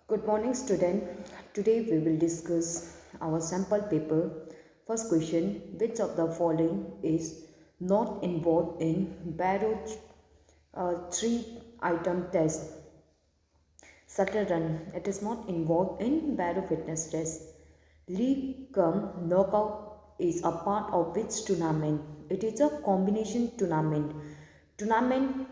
Good morning, student. Today we will discuss our sample paper. First question: which of the following is not involved in Barrow three-item test? Shuttle run. It is not involved in Barrow fitness test. League cum knockout is a part of which tournament? It is a combination tournament. Tournament.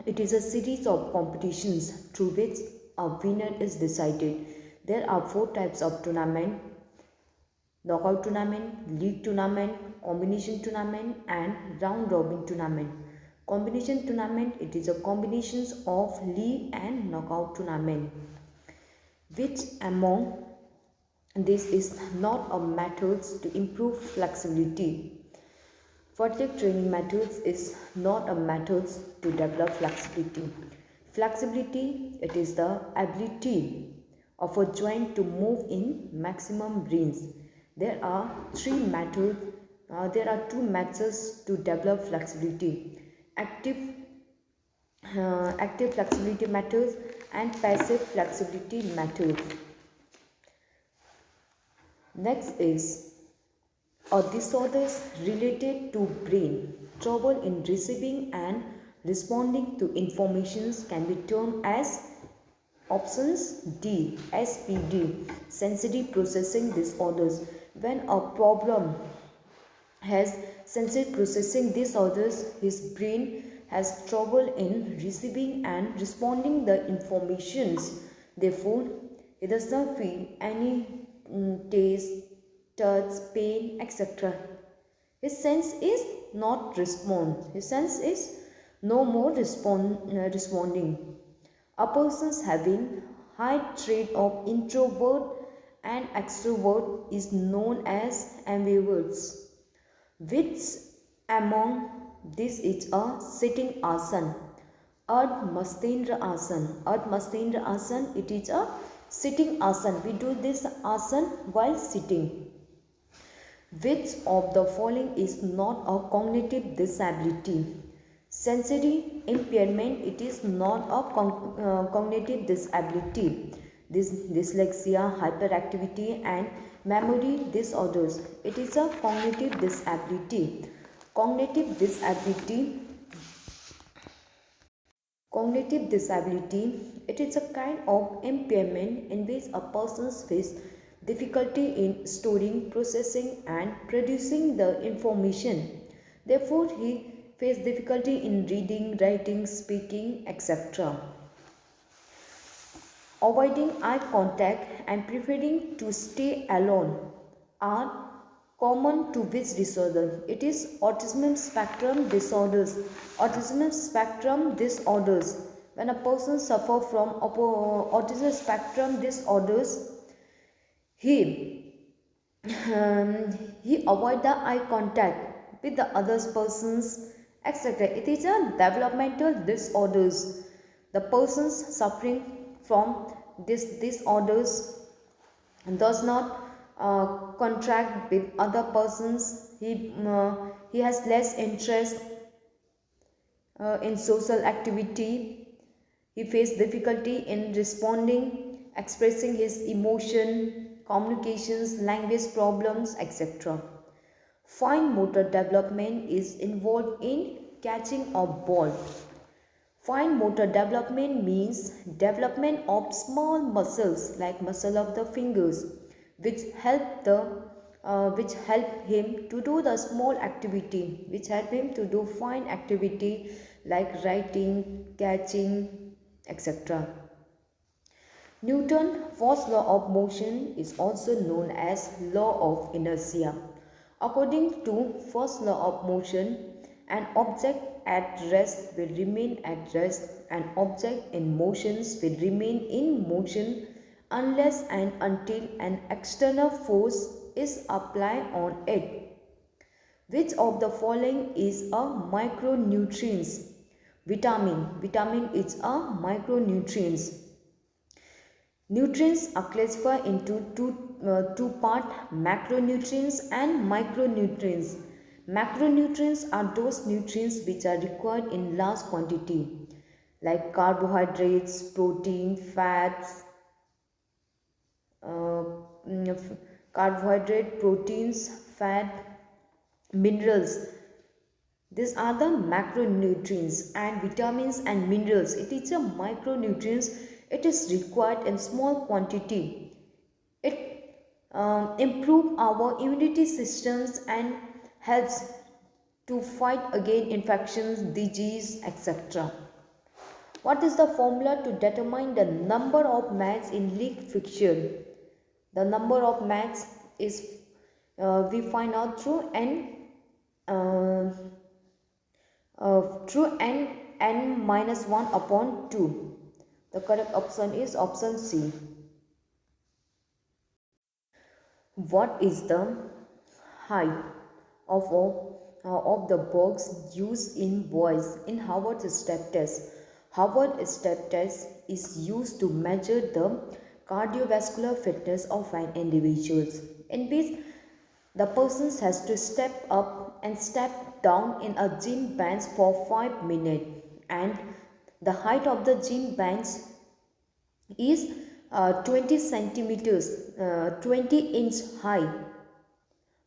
It is a series of competitions through which a winner is decided. There are four types of tournament: knockout tournament, league tournament, combination tournament, and round robin tournament. Combination tournament, it is a combinations of league and knockout tournament. Which among this is not a methods to improve flexibility? Vertic training methods is not a methods to develop flexibility. Flexibility, it is the ability of a joint to move in maximum range. There are two methods to develop flexibility: active active flexibility methods and passive flexibility methods. Next is disorders related to brain. Trouble in receiving and responding to informations can be termed as options D, SPD, sensory processing disorders. When a problem has sensory processing disorders, his brain has trouble in receiving and responding the informations. Therefore, he does not feel any taste, touch, pain, etc. His sense is not respond. His sense is no more responding. A person having high trait of introvert and extrovert is known as ambiverts. Which among this is a sitting asana? Ardha Mastendra Asana. Ardha Mastendra Asana, it is a sitting asana. We do this asana while sitting. Which of the following is not a cognitive disability? Sensory impairment, it is not a cognitive disability. Dyslexia, hyperactivity and memory disorders, it is a cognitive disability. Cognitive disability Cognitive disability, it is a kind of impairment in which a person faces difficulty in storing, processing and producing the information. Therefore, he faces difficulty in reading, writing, speaking, etc. Avoiding eye contact and preferring to stay alone are common to which disorder? It is autism spectrum disorders. Autism spectrum disorders. When a person suffers from autism spectrum disorders, he he avoid the eye contact with the other persons, etc. It is a developmental disorders. The persons suffering from this disorders does not contract with other persons. He has less interest in social activity. He faces difficulty in responding, expressing his emotion, communications, language problems, etc. Fine motor development is involved in catching a ball. Fine motor development means development of small muscles like muscle of the fingers, which help him to do the small activity, which help him to do fine activity like writing, catching, etc. Newton's first law of motion is also known as law of inertia. According to first law of motion, an object at rest will remain at rest, an object in motions will remain in motion unless and until an external force is applied on it. Which of the following is a micronutrients? Vitamin. Vitamin is a micronutrients. Nutrients are classified into two parts: macronutrients and micronutrients. Macronutrients are those nutrients which are required in large quantity, like carbohydrates, protein, fats, carbohydrate, proteins, fat, minerals. These are the macronutrients, and vitamins and minerals. It is a micronutrients. It is required in small quantity. It improve our immunity systems and helps to fight against infections, disease, etc. What is the formula to determine the number of mats in league fixture? The number of mats is we find out through uh, n minus 1 upon 2. The correct option is option C. What is the height of the box used in boys in Harvard step test? Harvard step test is used to measure the cardiovascular fitness of an individual, in which the person has to step up and step down in a gym bench for 5 minutes, and the height of the gym bench is 20 centimeters, 20-inch high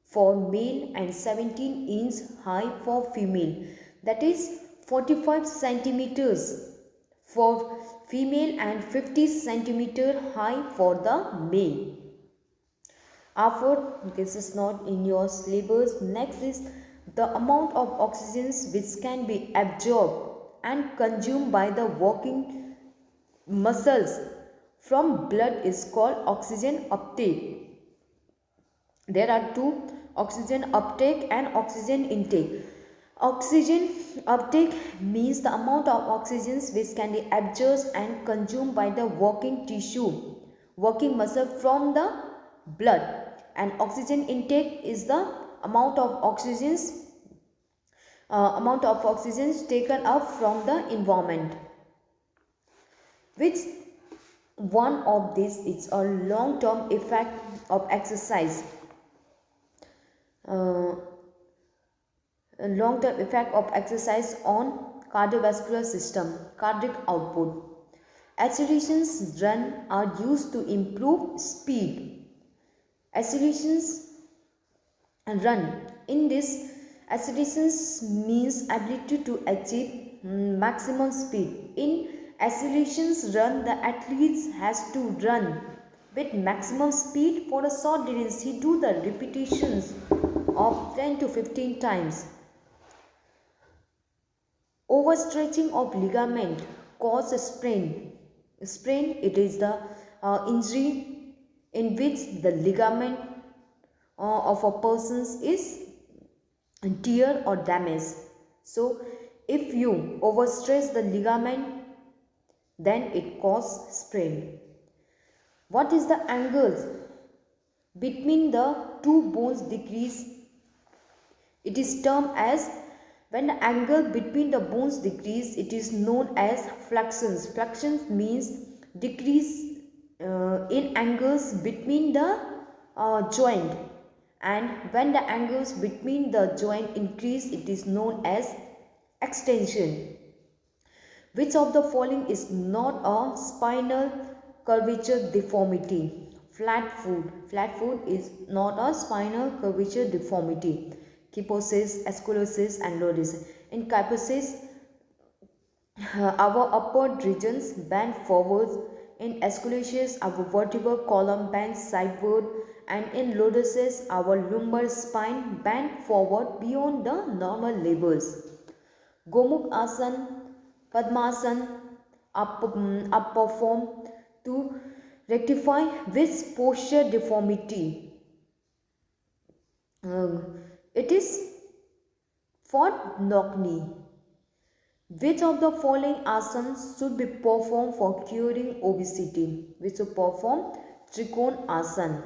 for male and 17-inch high for female. That is 45 centimeters for female and 50 centimeter high for the male. After, this is not in your syllabus. Next is the amount of oxygen which can be absorbed and consumed by the working muscles from blood is called oxygen uptake. There are two: oxygen uptake and oxygen intake. Oxygen uptake means the amount of oxygen which can be absorbed and consumed by the working tissue, working muscle from the blood, and oxygen intake is the amount of oxygen taken up from the environment. Which one of these is a long-term effect of exercise? Long-term effect of exercise on cardiovascular system, cardiac output. Accelerations run are used to improve speed. Accelerations run. In this, accelerations means ability to achieve maximum speed. In accelerations run, the athlete has to run with maximum speed for a short distance. He do the repetitions of 10 to 15 times. Overstretching of ligament cause a sprain. Sprain, it is the injury in which the ligament of a person is tear or damage. So if you overstretch the ligament, then it causes sprain. What is the angles between the two bones decrease? It is termed as, when the angle between the bones decrease, it is known as fluxions. Fluxions means decrease in angles between the joint, and when the angles between the joint increase, it is known as extension. Which of the following is not a spinal curvature deformity? Flat foot. Flat foot is not a spinal curvature deformity. Kyphosis, scoliosis and lordosis. In kyphosis, our upward regions bend forwards. In scoliosis, our vertebral column bends sideward, and in lordosis, our lumbar spine bends forward beyond the normal levels. Gomukh Asana, Padmasana are performed to rectify which posture deformity? It is for knock knee. Which of the following asanas should be performed for curing obesity? We should perform Trikona asana.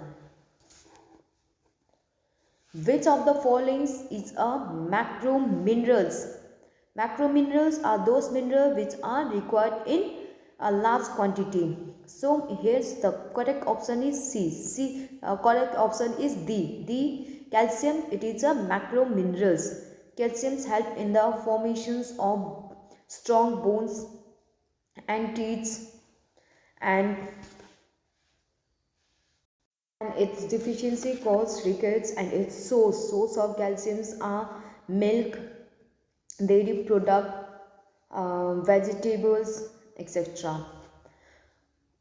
Which of the following is a macro minerals? Macro minerals are those minerals which are required in a large quantity. So here's the correct option is C. Correct option is D. D, calcium. It is a macro minerals. Calciums help in the formations of strong bones and teeth, and and its deficiency cause rickets, and its source of calciums are milk, dairy product, vegetables, etc.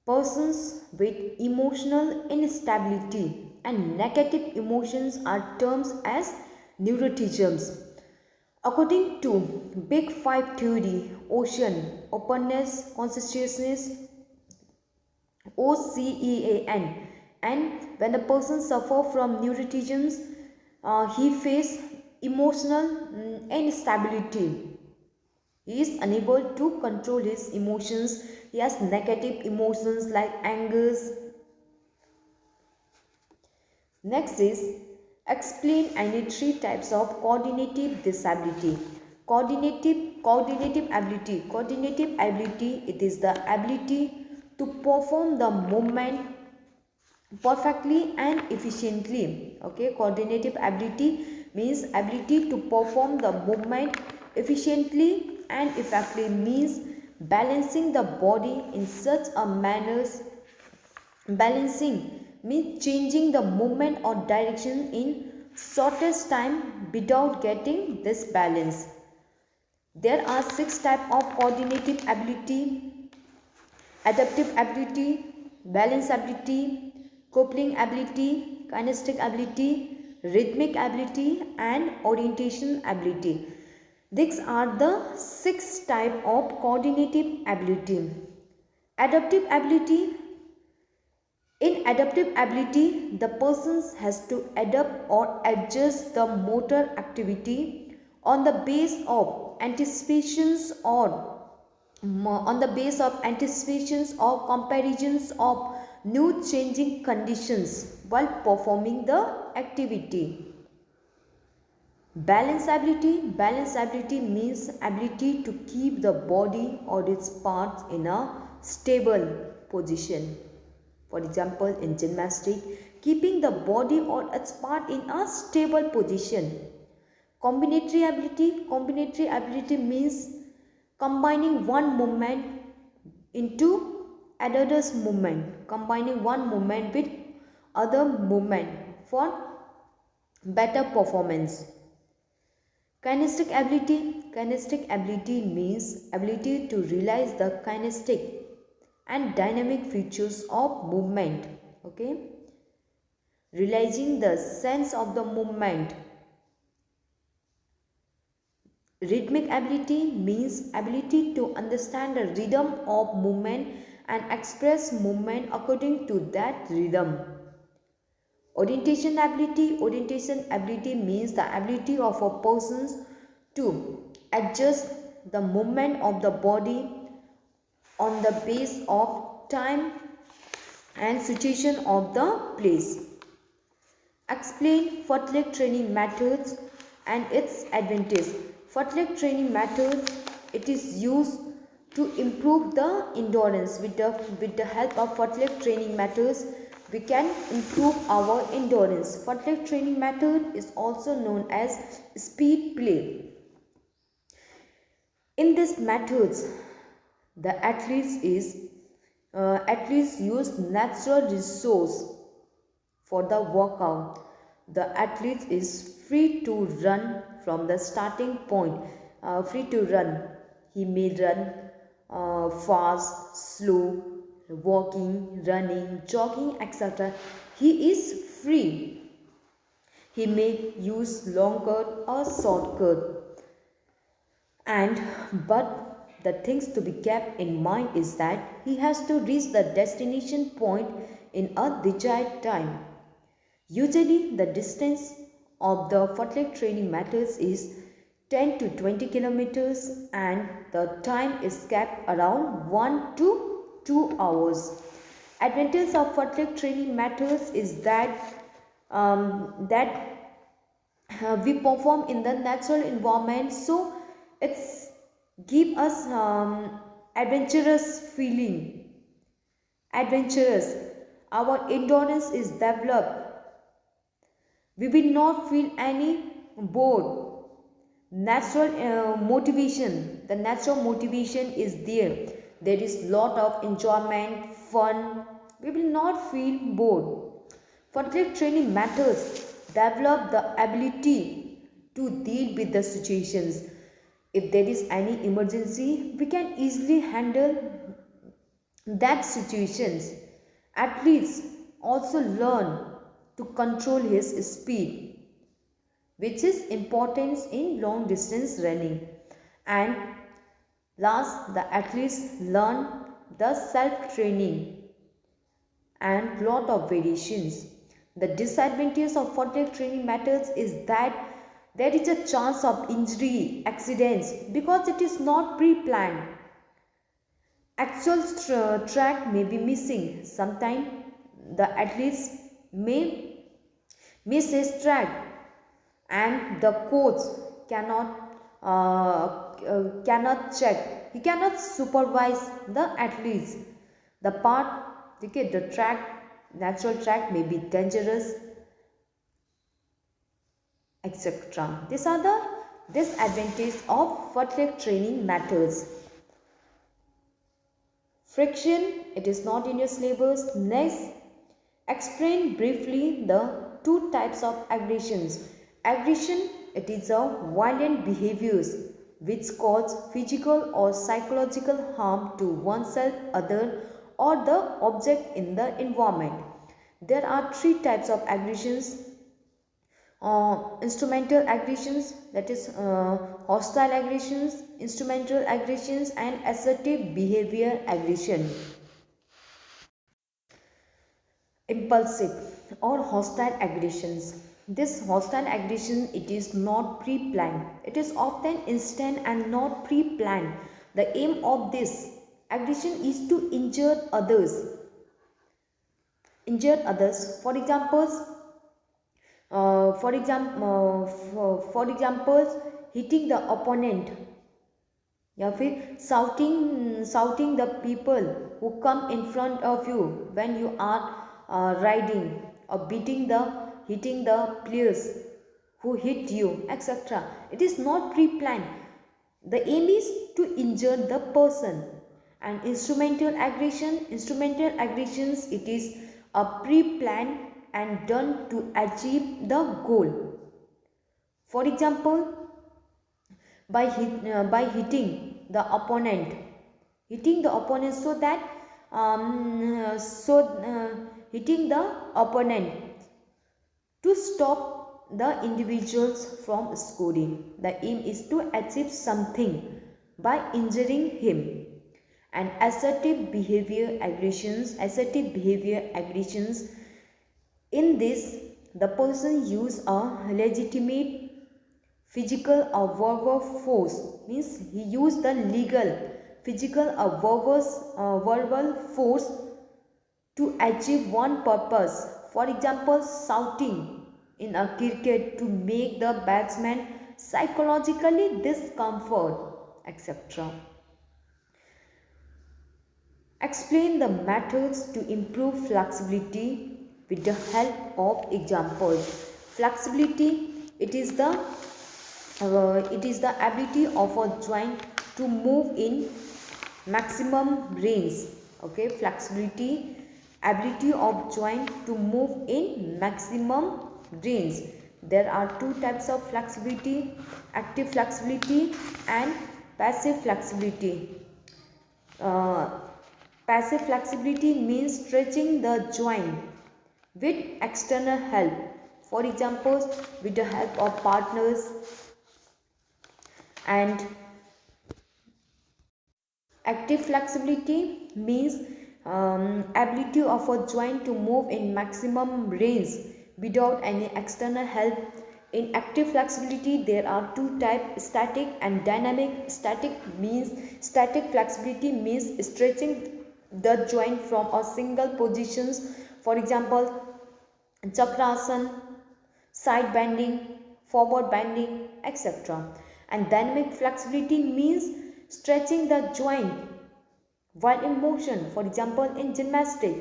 Persons with emotional instability and negative emotions are termed as neuroticisms. According to Big Five theory, ocean, openness, consciousness, OCEAN, and when a person suffer from neuroticisms, he face emotional instability. He is unable to control his emotions. He has negative emotions like anger. Next is explain any three types of coordinative disability. Coordinative ability. Coordinative ability, it is the ability to perform the movement perfectly and efficiently. Okay, coordinative ability means ability to perform the movement efficiently and effectively, means balancing the body in such a manner. Balancing means changing the movement or direction in shortest time without getting this balance. There are six types of coordinative ability: adaptive ability, balance ability, coupling ability, kinesthetic ability, rhythmic ability, and orientation ability. These are the six types of coordinative ability. Adaptive ability. In adaptive ability, the person has to adapt or adjust the motor activity on the base of anticipations or comparisons of new changing conditions while performing the activity. Balance ability means ability to keep the body or its parts in a stable position. For example, in gymnastic, keeping the body or its part in a stable position. Combinatory ability means combining one movement into another's movement, combining one movement with other movement for better performance. Kinesthetic ability means ability to realize the kinesthetic and dynamic features of movement. Okay, realizing the sense of the movement. Rhythmic ability means ability to understand the rhythm of movement and express movement according to that rhythm. Orientation ability means the ability of a person to adjust the movement of the body on the base of time and situation of the place. Explain Fartlek training methods and its advantage. Fartlek training methods, it is used to improve the endurance. With the help of Fartlek training methods, we can improve our endurance. Fartlek training method is also known as speed play. In these methods, the athletes use natural resource for the workout. The athlete is free to run from the starting point. Free to run. He may run fast, slow, walking, running, jogging, etc. He is free. He may use long cut or short cut. But the things to be kept in mind is that he has to reach the destination point in a desired time. Usually the distance of the fartlek training methods is 10 to 20 kilometers and the time is kept around 1 to 2 hours. Advantage of fartlek training methods is that we perform in the natural environment, so it's give us adventurous feeling. Adventurous. Our endurance is developed. We will not feel any bored. Natural motivation. The natural motivation is there. There is lot of enjoyment, fun. We will not feel bored. Fatigue training methods develop the ability to deal with the situations. If there is any emergency, we can easily handle that situations. Athletes also learn to control his speed, which is important in long distance running. And last, the athletes learn the self training and lot of variations. The disadvantage of fatigue training methods is that there is a chance of injury, accidents because it is not pre-planned. Actual track may be missing. Sometimes the athletes may miss his track and the coach cannot cannot check. He cannot supervise the athletes. The part, okay, the track, natural track may be dangerous, etc. These are the disadvantages of fatigue training methods. Friction, it is not in your syllabus. Next, explain briefly the two types of aggressions. Aggression, it is a violent behaviors which cause physical or psychological harm to oneself, other, or the object in the environment. There are three types of aggressions. Instrumental aggressions, that is hostile aggressions, instrumental aggressions, and assertive behavior aggression. Impulsive or hostile aggressions. This hostile aggression, it is not pre-planned. It is often instant and not pre-planned. The aim of this aggression is to injure others. For examples, for examples, hitting the opponent या फिर shouting the people who come in front of you when you are riding, or hitting the players who hit you, etc. It is not pre-planned. The aim is to injure the person. And instrumental aggressions, it is a pre-planned and done to achieve the goal. For example, by hitting the opponent, so that hitting the opponent to stop the individuals from scoring. The aim is to achieve something by injuring him. And assertive behavior aggressions, in this the person use a legitimate physical or verbal force, means he used the legal physical or verbal force to achieve one purpose. For example, shouting in a cricket to make the batsman psychologically discomfort, etc. Explain the methods to improve flexibility with the help of examples. Flexibility, it is the ability of a joint to move in maximum range. Okay, flexibility, ability of joint to move in maximum range. There are two types of flexibility: active flexibility and passive flexibility. Passive flexibility means stretching the joint with external help. For example, with the help of partners. And active flexibility means ability of a joint to move in maximum range without any external help. In active flexibility, there are two types: static and dynamic. Static flexibility means stretching the joint from a single positions. For example, chakrasana, side bending, forward bending, etc. And dynamic flexibility means stretching the joint while in motion. For example, in gymnastics.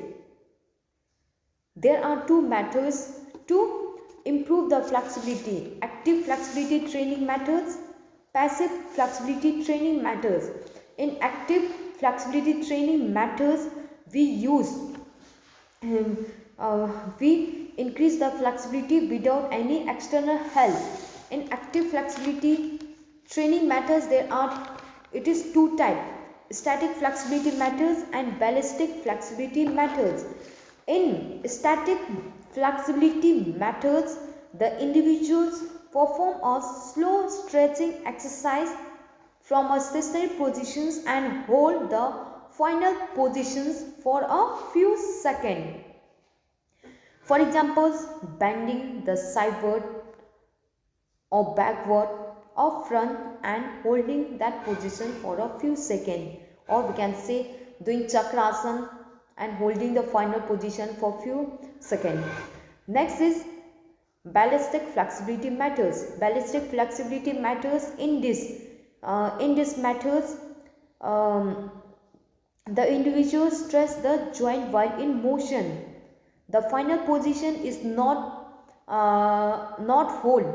There are two methods to improve the flexibility: active flexibility training methods, passive flexibility training methods. In active flexibility training methods, we increase the flexibility without any external help. In active flexibility training methods, it is two types: static flexibility methods and ballistic flexibility methods. In static flexibility methods, the individuals perform a slow stretching exercise from a stationary positions and hold the final positions for a few seconds. For examples, bending the sideward or backward or front and holding that position for a few seconds, or we can say doing chakrasana and holding the final position for few seconds. Next is ballistic flexibility methods. Ballistic flexibility methods, in this methods, the individual stress the joint while in motion. The final position is not hold.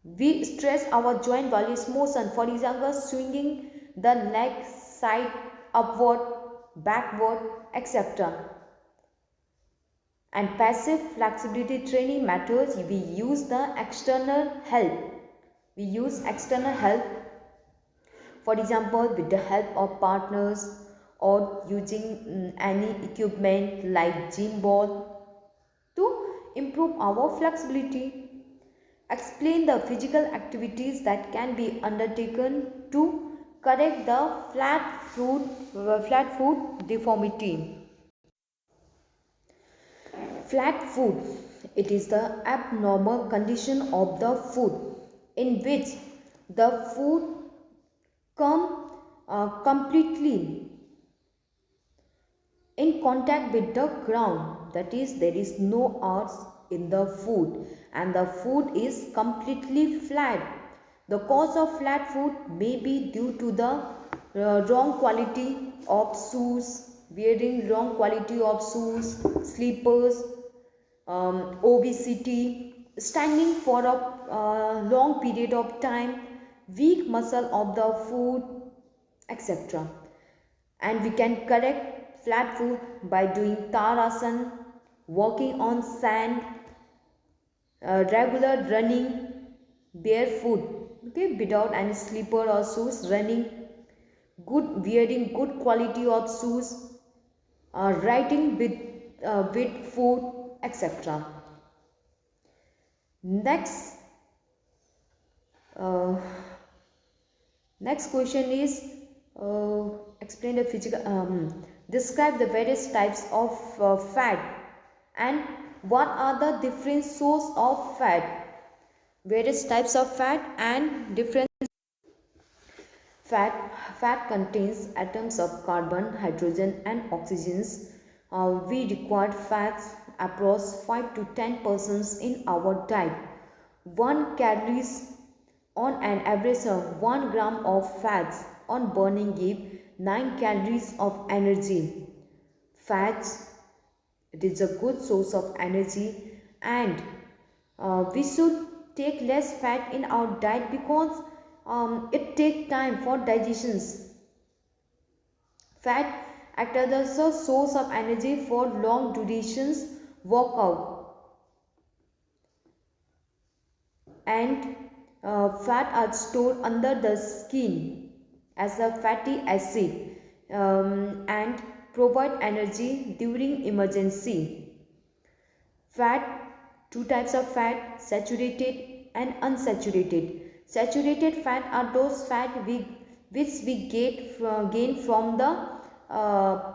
We stress our joint while in motion. For example, swinging the leg side upward, backward, etc. And passive flexibility training methods, we use the external help. We use external help, for example, with the help of partners or using any equipment like gym ball to improve our flexibility. Explain the physical activities that can be undertaken to correct the flat foot deformity. Flat foot, it is the abnormal condition of the foot in which the foot come completely in contact with the ground, that is, there is no arch in the foot and the foot is completely flat. The cause of flat foot may be due to the wrong quality of shoes, wearing wrong quality of shoes, slippers, obesity, standing for a long period of time, weak muscle of the foot, etc. And we can correct flat foot by doing Tadasana, walking on sand, regular running, barefoot, okay, without any slipper or shoes, running, wearing good quality of shoes, writing with foot, etc. Next, uh, next question is explain the physical. Describe the various types of fat and what are the different source of fat. Various types of fat and different fat. Fat contains atoms of carbon, hydrogen, and oxygens. We require fats approx 5 to 10% in our diet. 1 calories on an average of 1 gram of fats on burning give 9 calories of energy. Fats, it is a good source of energy, and we should take less fat in our diet because it takes time for digestions. Fat acts as a source of energy for long durations workout, and fat are stored under the skin as a fatty acid and provide energy during emergency. Fat, two types of fat, saturated and unsaturated. Saturated fat are those fat which we gain from the uh,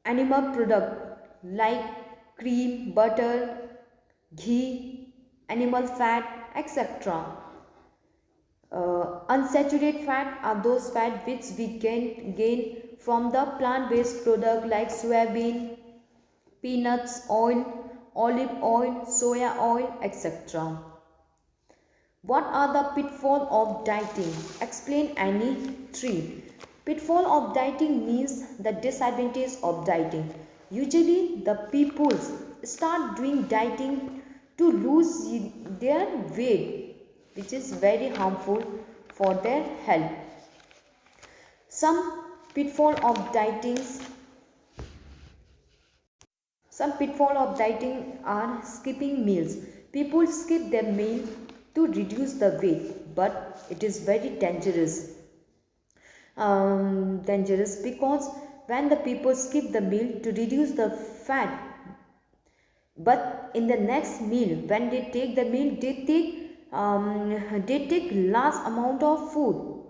animal product like cream, butter, ghee, animal fat, etc. Unsaturated fat are those fat which we gain from the plant-based product like soybean, peanuts oil, olive oil, soya oil, etc. What are the pitfalls of dieting? Explain any three. Pitfall of dieting means the disadvantage of dieting. Usually the people start doing dieting to lose their weight, which is very harmful for their health. Some pitfall of dietings. Some pitfall of dieting are skipping meals. People skip their meal to reduce the weight, but it is very dangerous because when the people skip the meal to reduce the fat, but in the next meal when they take the meal they take large amount of food.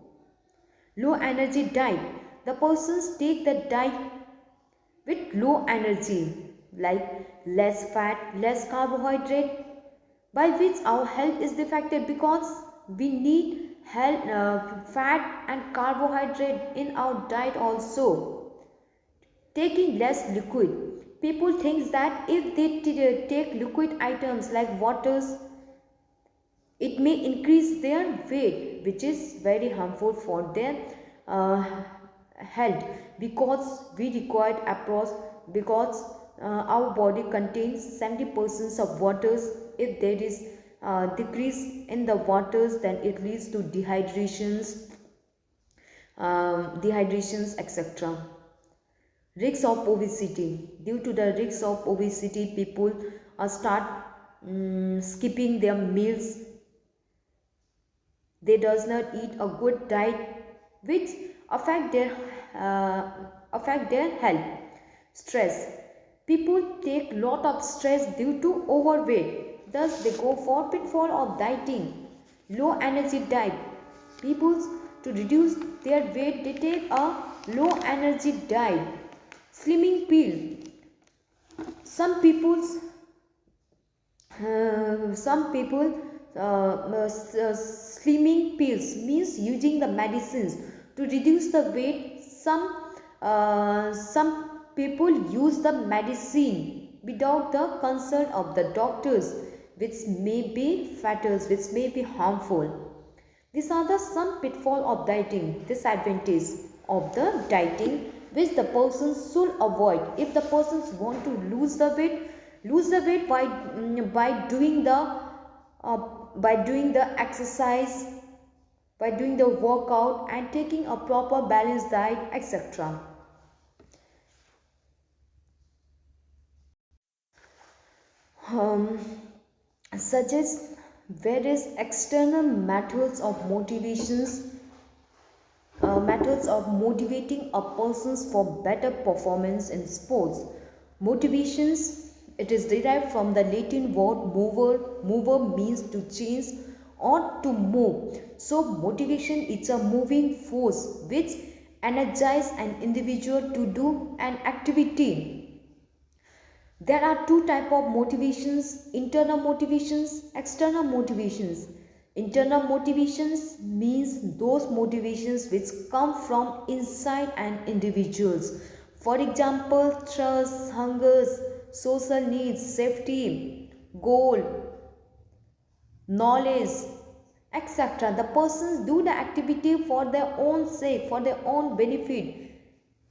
Low energy diet, the persons take the diet with low energy, like less fat, less carbohydrate, by which our health is affected because we need fat and carbohydrate in our diet also. Taking less liquid, people think that if they take liquid items like waters, it may increase their weight, which is very harmful for their uh, health, because we required approach, because our body contains 70% of waters. If there is decrease in the waters, then it leads to dehydrations, etc. Risks of obesity. Due to the risks of obesity, people start skipping their meals. They does not eat a good diet, which affect their health. Stress. People take lot of stress due to overweight. Thus, they go for pitfall of dieting. Low energy diet. People, to reduce their weight, they take a low energy diet. Slimming pill. Some people's some people slimming pills means using the medicines to reduce the weight. Some people use the medicine without the consult of the doctors, which may be fatals, which may be harmful. These are the some pitfall of dieting, disadvantage of the dieting, which the persons should avoid. If the persons want to lose the weight uh, by doing the exercise, by doing the workout and taking a proper balanced diet, etc. um, Suggest various external methods of motivating a persons for better performance in sports. Motivations, it is derived from the Latin word mover. Mover means to change or to move. So motivation is a moving force which energizes an individual to do an activity. There are two type of motivations: internal motivations, external motivations. Internal motivations means those motivations which come from inside an individuals. For example, thirst, hungers, social needs, safety, goal, knowledge, etc. The persons do the activity for their own sake, for their own benefit,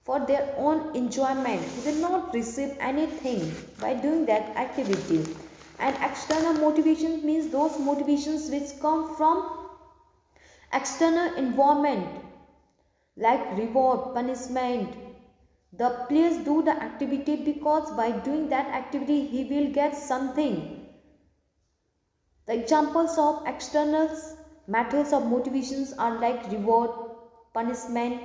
for their own enjoyment. They will not receive anything by doing that activity. And external motivation means those motivations which come from external environment, like reward, punishment. The players do the activity because by doing that activity he will get something. The examples of external methods of motivations are like reward, punishment,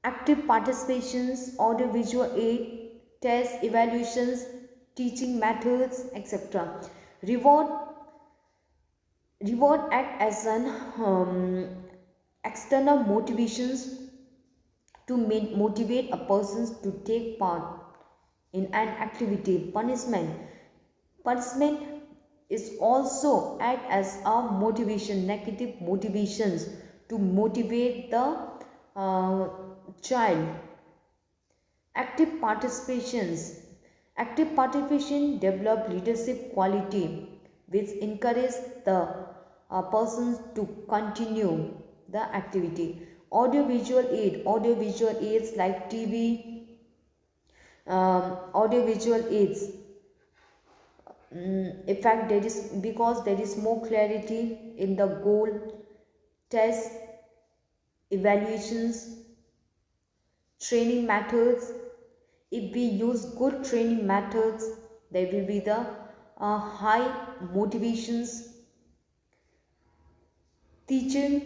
active participations, audiovisual aid, tests, evaluations, teaching methods, etc. Reward act as an external motivations to motivate a person to take part in an activity. Punishment is also act as a motivation, negative motivations to motivate the child. Active participation develop leadership quality which encourage the persons to continue the activity. Audiovisual aids like TV, audiovisual aids. In fact, there is, because there is more clarity in the goal, tests, evaluations, training methods, If we use good training methods, there will be the high motivations. Teacher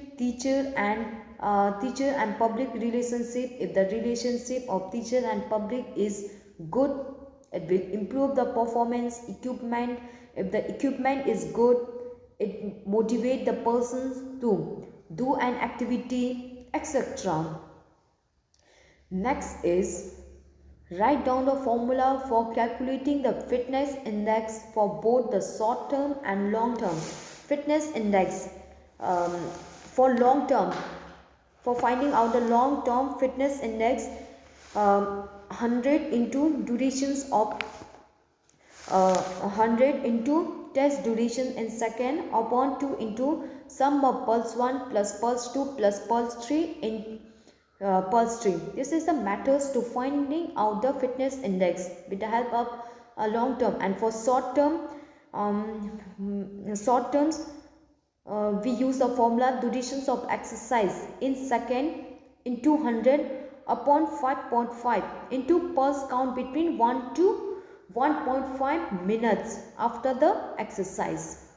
and public relationship. If the relationship of teacher and public is good, it will improve the performance. Equipment, if the equipment is good, it motivate the persons to do an activity, etc. Next is write down the formula for calculating the fitness index for both the short term and long term. Fitness index um, for long term, for finding out the long term fitness index, 100 into durations of 100 into test duration in second upon 2 into sum of pulse 1 plus pulse 2 plus pulse 3 in pulse 3. This is the methods to finding out the fitness index with the help of a long term. And for short term, short terms, we use the formula durations of exercise in second into 100 upon 5.5 into pulse count between 1 to 1.5 minutes after the exercise.